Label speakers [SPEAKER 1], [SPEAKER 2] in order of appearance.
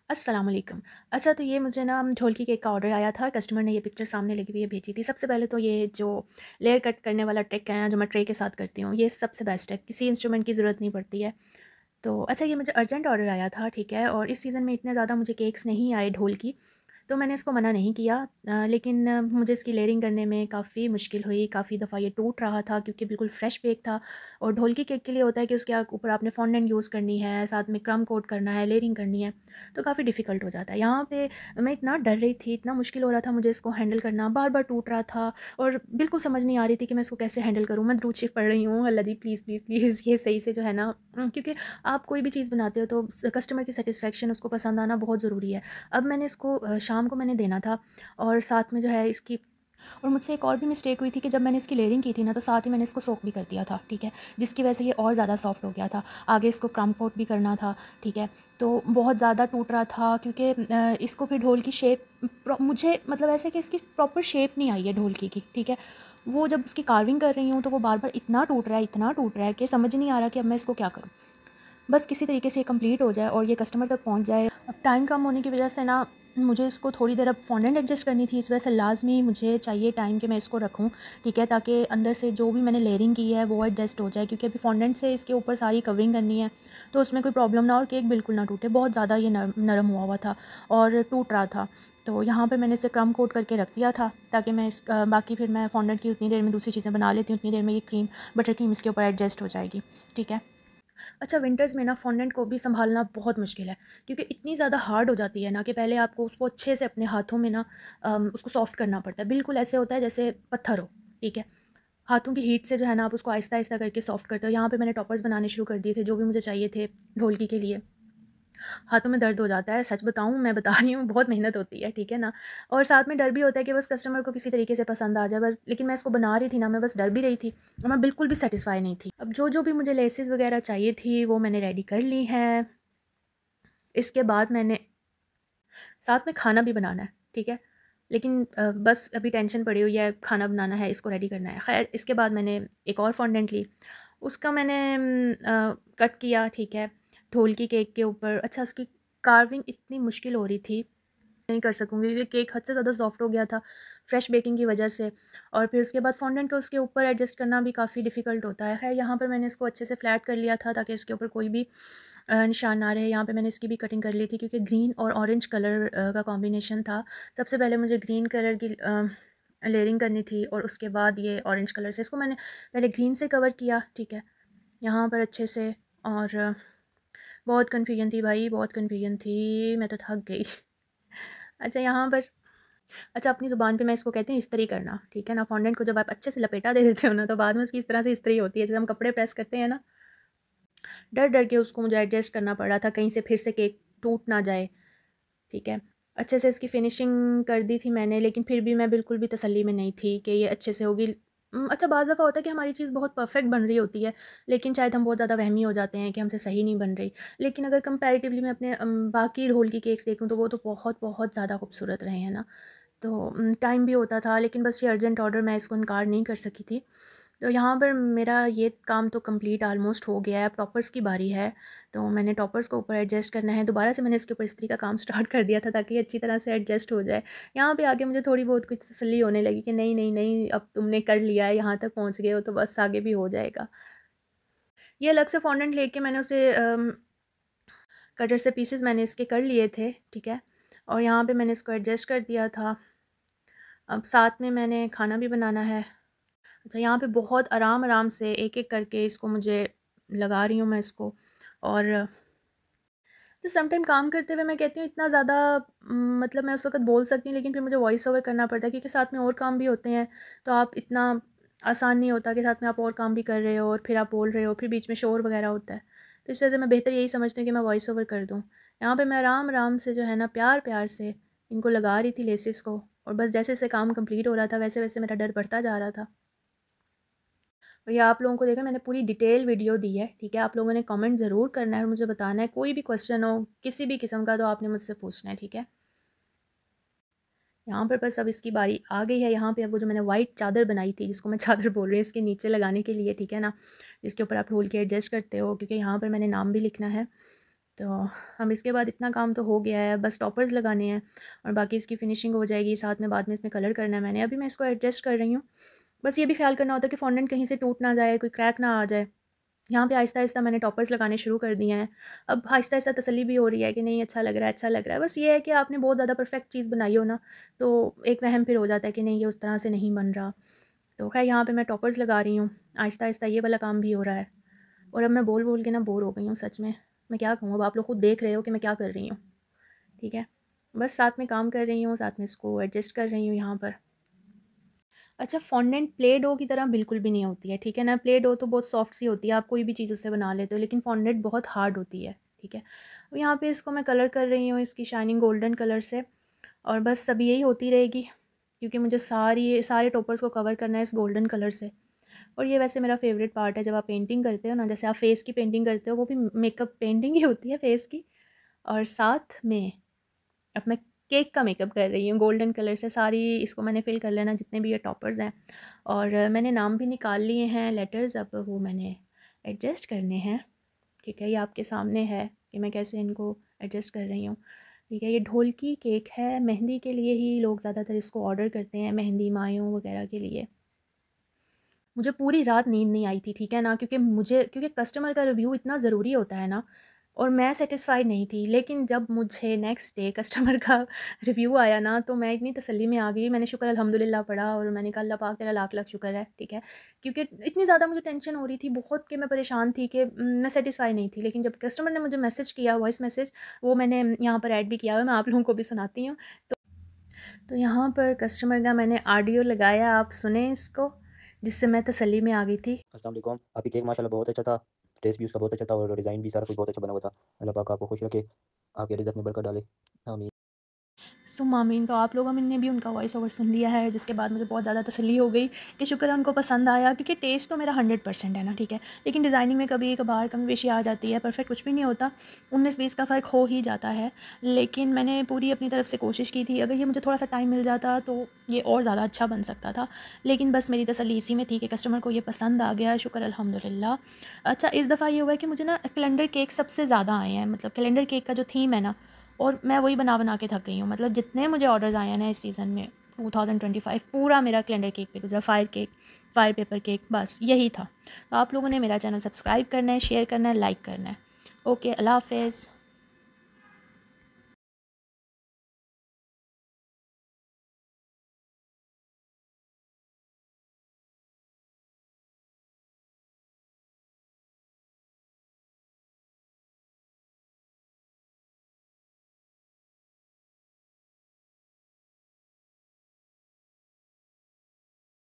[SPEAKER 1] अस्सलाम वालेकुम। अच्छा, तो ये मुझे ना ढोलकी केक का ऑर्डर आया था। कस्टमर ने ये पिक्चर सामने लगी हुई है भेजी थी। सबसे पहले तो ये जो लेयर कट करने वाला ट्रिक है ना, जो मैं ट्रे के साथ करती हूँ, ये सबसे बेस्ट है। किसी इंस्ट्रूमेंट की ज़रूरत नहीं पड़ती है। तो अच्छा, ये मुझे अर्जेंट ऑर्डर आया था, ठीक है, और इस सीज़न में इतने ज़्यादा मुझे केक्स नहीं आए ढोलकी, तो मैंने इसको मना नहीं किया। लेकिन मुझे इसकी लेयरिंग करने में काफ़ी मुश्किल हुई। काफ़ी दफ़ा ये टूट रहा था क्योंकि बिल्कुल फ्रेश बेक था। और ढोलकी केक के लिए होता है कि उसके ऊपर आपने फॉन्डेंट यूज़ करनी है, साथ में क्रम कोट करना है, लेयरिंग करनी है, तो काफ़ी डिफ़िकल्ट हो जाता है। यहाँ पे मैं इतना डर रही थी, इतना मुश्किल हो रहा था मुझे इसको हैंडल करना, बार-बार टूट रहा था और बिल्कुल समझ नहीं आ रही थी कि मैं इसको कैसे हैंडल करूँ। मैं दुरूद शरीफ पढ़ रही हूँ, अल्लाह जी प्लीज़, प्लीज़, प्लीज़ ये सही से जो है ना, क्योंकि आप कोई भी चीज़ बनाते हो तो कस्टमर की सैटिस्फैक्शन, उसको पसंद आना बहुत ज़रूरी है। अब मैंने इसको शाम को मैंने देना था और साथ में जो है इसकी, और मुझसे एक और भी मिस्टेक हुई थी कि जब मैंने इसकी लेयरिंग की थी ना, तो साथ ही मैंने इसको सोक भी कर दिया था, ठीक है, जिसकी वजह से ये और ज़्यादा सॉफ्ट हो गया था। आगे इसको क्रम कोट भी करना था, ठीक है, तो बहुत ज़्यादा टूट रहा था क्योंकि इसको फिर ढोल की शेप मुझे मतलब ऐसे कि इसकी प्रॉपर शेप नहीं आई है ढोलकी की, ठीक है। वो जब उसकी कार्विंग कर रही हूँ तो वो बार बार इतना टूट रहा है, इतना टूट रहा है कि समझ नहीं आ रहा कि अब मैं इसको क्या करूँ। बस किसी तरीके से ये कंप्लीट हो जाए और ये कस्टमर तक पहुंच जाए। अब टाइम कम होने की वजह से ना, मुझे इसको थोड़ी देर अब फॉन्डेंट एडजस्ट करनी थी, इस वजह से लाजमी मुझे चाहिए टाइम कि मैं इसको रखूं, ठीक है, ताकि अंदर से जो भी मैंने लेयरिंग की है वो एडजस्ट हो जाए, क्योंकि अभी फॉन्डेंट से इसके ऊपर सारी कवरिंग करनी है, तो उसमें कोई प्रॉब्लम ना, और केक बिल्कुल ना टूटे। बहुत ज़्यादा ये नरम हुआ हुआ था और टूट रहा था, तो यहाँ पे मैंने इसे क्रम कोट करके रख दिया था ताकि मैं बाकी फिर मैं फॉन्डेंट की उतनी देर में दूसरी चीज़ें बना लेती हूँ, उतनी देर में ये क्रीम, बटर क्रीम इसके ऊपर एडजस्ट हो जाएगी, ठीक है। अच्छा, विंटर्स में ना फॉन्डेंट को भी सँभालना बहुत मुश्किल है, क्योंकि इतनी ज़्यादा हार्ड हो जाती है ना कि पहले आपको उसको अच्छे से अपने हाथों में ना उसको सॉफ्ट करना पड़ता है। बिल्कुल ऐसे होता है जैसे पत्थर हो, ठीक है। हाथों की हीट से जो है ना आप उसको आहिस्ता-आहिस्ता करके सॉफ्ट करते हो। यहाँ पे मैंने टॉपर्स बनाने शुरू कर दिए थे, जो भी मुझे चाहिए थे ढोलकी के लिए। हाथों में दर्द हो जाता है, सच बताऊँ, मैं बता रही हूँ, बहुत मेहनत होती है, ठीक है ना। और साथ में डर भी होता है कि बस कस्टमर को किसी तरीके से पसंद आ जाए, पर लेकिन मैं इसको बना रही थी ना, मैं बस डर भी रही थी और मैं बिल्कुल भी सेटिस्फाई नहीं थी। अब जो जो भी मुझे लेसेस वगैरह चाहिए थी वो मैंने रेडी कर ली हैं। इसके बाद मैंने साथ में खाना भी बनाना है, ठीक है, लेकिन बस अभी टेंशन पड़ी हुई है, खाना बनाना है, इसको रेडी करना है। खैर, इसके बाद मैंने एक और फॉन्डेंट ली, उसका मैंने कट किया, ठीक है, ढोलकी केक के ऊपर। अच्छा, उसकी कार्विंग इतनी मुश्किल हो रही थी, नहीं कर सकूँगी क्योंकि केक हद से ज़्यादा सॉफ्ट हो गया था फ्रेश बेकिंग की वजह से। और फिर उसके बाद फॉन्डेंट को उसके ऊपर एडजस्ट करना भी काफ़ी डिफ़िकल्ट होता है। खैर, यहाँ पर मैंने इसको अच्छे से फ्लैट कर लिया था ताकि इसके ऊपर कोई भी निशान ना रहे। यहाँ पे मैंने इसकी भी कटिंग कर ली थी क्योंकि ग्रीन और ऑरेंज कलर का कॉम्बिनेशन था। सबसे पहले मुझे ग्रीन कलर की लेयरिंग करनी थी और उसके बाद ये ऑरेंज कलर से इसको मैंने पहले ग्रीन से कवर किया, ठीक है, यहाँ पर अच्छे से। और बहुत कन्फ्यूजन थी भाई, बहुत कन्फ्यूजन थी, मैं तो थक गई। अच्छा, यहाँ पर, अच्छा, अपनी ज़ुबान पे मैं इसको कहती हूँ इस्त्री करना, ठीक है ना। फॉन्डेंट को जब आप अच्छे से लपेटा दे देते हो ना, तो बाद में उसकी इस तरह से इस्त्री होती है, जैसे हम कपड़े प्रेस करते हैं ना। डर डर के उसको मुझे एडजस्ट करना पड़ रहा था, कहीं से फिर से केक टूट ना जाए, ठीक है। अच्छे से इसकी फिनिशिंग कर दी थी मैंने, लेकिन फिर भी मैं बिल्कुल भी तसल्ली में नहीं थी कि ये अच्छे से होगी। अच्छा, बाज़ दफ़ा होता है कि हमारी चीज़ बहुत परफेक्ट बन रही होती है, लेकिन शायद हम बहुत ज़्यादा वहमी हो जाते हैं कि हमसे सही नहीं बन रही। लेकिन अगर कंपैरेटिवली मैं अपने बाकी ढोल की केक्स देखूँ तो वो तो बहुत बहुत ज़्यादा खूबसूरत रहे हैं ना। तो टाइम भी होता था, लेकिन बस ये अर्जेंट ऑर्डर, मैं इसको इनकार नहीं कर सकी थी। तो यहाँ पर मेरा ये काम तो कंप्लीट ऑलमोस्ट हो गया है। अब टॉपर्स की बारी है, तो मैंने टॉपर्स को ऊपर एडजस्ट करना है। दोबारा से मैंने इसके ऊपर इस्त्री का काम स्टार्ट कर दिया था ताकि ये अच्छी तरह से एडजस्ट हो जाए। यहाँ पे आके मुझे थोड़ी बहुत कुछ तसल्ली होने लगी कि नहीं, नहीं, नहीं, अब तुमने कर लिया है, यहाँ तक पहुँच गए हो तो बस आगे भी हो जाएगा। ये अलग से फॉन्डेंट लेके मैंने उसे कटर से पीसेस मैंने इसके कर लिए थे, ठीक है, और यहाँ पे मैंने इसको एडजस्ट कर दिया था। अब साथ में मैंने खाना भी बनाना है। अच्छा, यहाँ पे बहुत आराम-आराम से एक-एक करके इसको मुझे लगा रही हूँ मैं इसको। और तो समटाइम काम करते हुए मैं कहती हूँ इतना ज़्यादा, मतलब मैं उस वक़्त बोल सकती हूँ, लेकिन फिर मुझे वॉइस ओवर करना पड़ता है क्योंकि साथ में और काम भी होते हैं। तो आप इतना आसान नहीं होता कि साथ में आप और काम भी कर रहे हो और फिर आप बोल रहे हो, फिर बीच में शोर वग़ैरह होता है। तो इस वजह से मैं बेहतर यही समझती हूँ कि मैं वॉइस ओवर कर दूँ। यहाँ पे मैं आराम-आराम से जो है ना, प्यार-प्यार से इनको लगा रही थी लेसेस को, और बस जैसे-जैसे काम कंप्लीट हो रहा था वैसे-वैसे मेरा डर बढ़ता जा रहा था। और ये आप लोगों को देखा, मैंने पूरी डिटेल वीडियो दी है, ठीक है। आप लोगों ने कमेंट ज़रूर करना है और मुझे बताना है, कोई भी क्वेश्चन हो किसी भी किस्म का तो आपने मुझसे पूछना है, ठीक है। यहाँ पर बस अब इसकी बारी आ गई है। यहाँ पे अब वो जो मैंने वाइट चादर बनाई थी, जिसको मैं चादर बोल रही हूँ, इसके नीचे लगाने के लिए, ठीक है ना, जिसके ऊपर आप ढोल के एडजस्ट करते हो, क्योंकि यहाँ पर मैंने नाम भी लिखना है। तो हम इसके बाद इतना काम तो हो गया है, बस टॉपर्स लगाने हैं और बाकी इसकी फ़िनिशिंग हो जाएगी। साथ में बाद में इसमें कलर करना है मैंने। अभी मैं इसको एडजस्ट कर रही हूँ। बस ये भी ख्याल करना होता है कि फॉन्डेंट कहीं से टूट ना जाए, कोई क्रैक ना आ जाए। यहाँ पे आहिस्ता-आहिस्ता मैंने टॉपर्स लगाने शुरू कर दिए हैं। अब आहिस्ता-आहिस्ता तसल्ली भी हो रही है कि नहीं अच्छा लग रहा है, अच्छा लग रहा है। बस ये है कि आपने बहुत ज़्यादा परफेक्ट चीज़ बनाई हो ना, तो एक वहम फिर हो जाता है कि नहीं ये उस तरह से नहीं बन रहा। तो ख़ैर यहाँ पे मैं टॉपर्स लगा रही हूँ। आहिस्ता-आहिस्ता ये वाला काम भी हो रहा है और अब मैं बोल-बोल के ना बोर हो गई हूँ सच में। मैं क्या कहूँ, अब आप लोग खुद देख रहे हो कि मैं क्या कर रही हूँ, ठीक है? बस साथ में काम कर रही हूँ, साथ में इसको एडजस्ट कर रही हूँ यहाँ पर। अच्छा, फॉन्डेंट प्ले डो की तरह बिल्कुल भी नहीं होती है, ठीक है ना? प्ले डो तो बहुत सॉफ्ट सी होती है, आप कोई भी चीज़ उससे बना लेते हो, लेकिन फॉन्डेंट बहुत हार्ड होती है, ठीक है? अब यहाँ पे इसको मैं कलर कर रही हूँ इसकी शाइनिंग गोल्डन कलर से और बस अब यही होती रहेगी क्योंकि मुझे सारे टॉपर्स को कवर करना है इस गोल्डन कलर से। और ये वैसे मेरा फेवरेट पार्ट है जब आप पेंटिंग करते हो ना, जैसे आप फेस की पेंटिंग करते हो, वो भी मेकअप पेंटिंग ही होती है फेस की। और साथ में अब मैं केक का मेकअप कर रही हूँ गोल्डन कलर से। सारी इसको मैंने फिल कर लेना जितने भी ये टॉपर्स हैं और मैंने नाम भी निकाल लिए हैं लेटर्स, अब वो मैंने एडजस्ट करने हैं, ठीक है? ये आपके सामने है कि मैं कैसे इनको एडजस्ट कर रही हूँ, ठीक है? ये ढोलकी केक है, मेहंदी के लिए ही लोग ज़्यादातर इसको ऑर्डर करते हैं, मेहंदी मायों वगैरह के लिए। मुझे पूरी रात नींद नहीं आई थी, ठीक है ना? क्योंकि कस्टमर का रिव्यू इतना ज़रूरी होता है ना, और मैं सैटिस्फाइड नहीं थी। लेकिन जब मुझे नेक्स्ट डे कस्टमर का रिव्यू आया ना, तो मैं इतनी तसल्ली में आ गई। मैंने शुक्र अल्हम्दुलिल्लाह पढ़ा और मैंने कहा अल्लाह पाक तेरा लाख-लाख शुक्र है, ठीक है? क्योंकि इतनी ज़्यादा मुझे टेंशन हो रही थी बहुत कि मैं परेशान थी कि मैं सैटिस्फाई नहीं थी। लेकिन जब कस्टमर ने मुझे मैसेज किया, वॉइस मैसेज, वो मैंने यहाँ पर ऐड भी किया हुआ है, मैं आप लोगों को भी सुनाती हूँ। तो यहाँ पर कस्टमर का मैंने ऑडियो लगाया, आप सुने इसको, जिससे मैं तसल्ली में आ गई थी।
[SPEAKER 2] अस्सलाम वालेकुम। आपकी केक माशाल्लाह बहुत अच्छा था, टेस्ट भी उसका बहुत अच्छा था और डिज़ाइन भी सारा कुछ बहुत अच्छा बना हुआ था। अल्लाह पाक आपको खुश रखे, आपके रिज़्क में बरकत डाले। आमीन।
[SPEAKER 1] सुम्मा आमीन। तो आप लोगों ने भी उनका वॉइस ओवर सुन लिया है, जिसके बाद मुझे बहुत ज़्यादा तसल्ली हो गई कि शुक्र है उनको पसंद आया, क्योंकि टेस्ट तो मेरा 100% है ना, ठीक है? लेकिन डिज़ाइनिंग में कभी कभार कमी बेशी आ जाती है, परफेक्ट कुछ भी नहीं होता, 19-20 का फ़र्क हो ही जाता है। लेकिन मैंने पूरी अपनी तरफ से कोशिश की थी, अगर ये मुझे थोड़ा सा टाइम मिल जाता तो ये और ज़्यादा अच्छा बन सकता था। लेकिन बस मेरी तसल्ली इसी में थी कि कस्टमर को ये पसंद आ गया, शुक्र अल्हम्दुलिल्लाह। अच्छा, इस दफ़ा ये हुआ है कि मुझे ना कैलेंडर केक सबसे ज़्यादा आए हैं, मतलब कैलेंडर केक का जो थीम है ना, और मैं वही बना के थक गई हूँ। मतलब जितने मुझे ऑर्डर्स आए हैं ना इस सीज़न में, 2025 पूरा मेरा कैलेंडर केक पे गुजरा। फायर पेपर केक, बस यही था। तो आप लोगों ने मेरा चैनल सब्सक्राइब करना है, शेयर करना है, लाइक करना है। ओके, अल्लाह हाफ़िज़।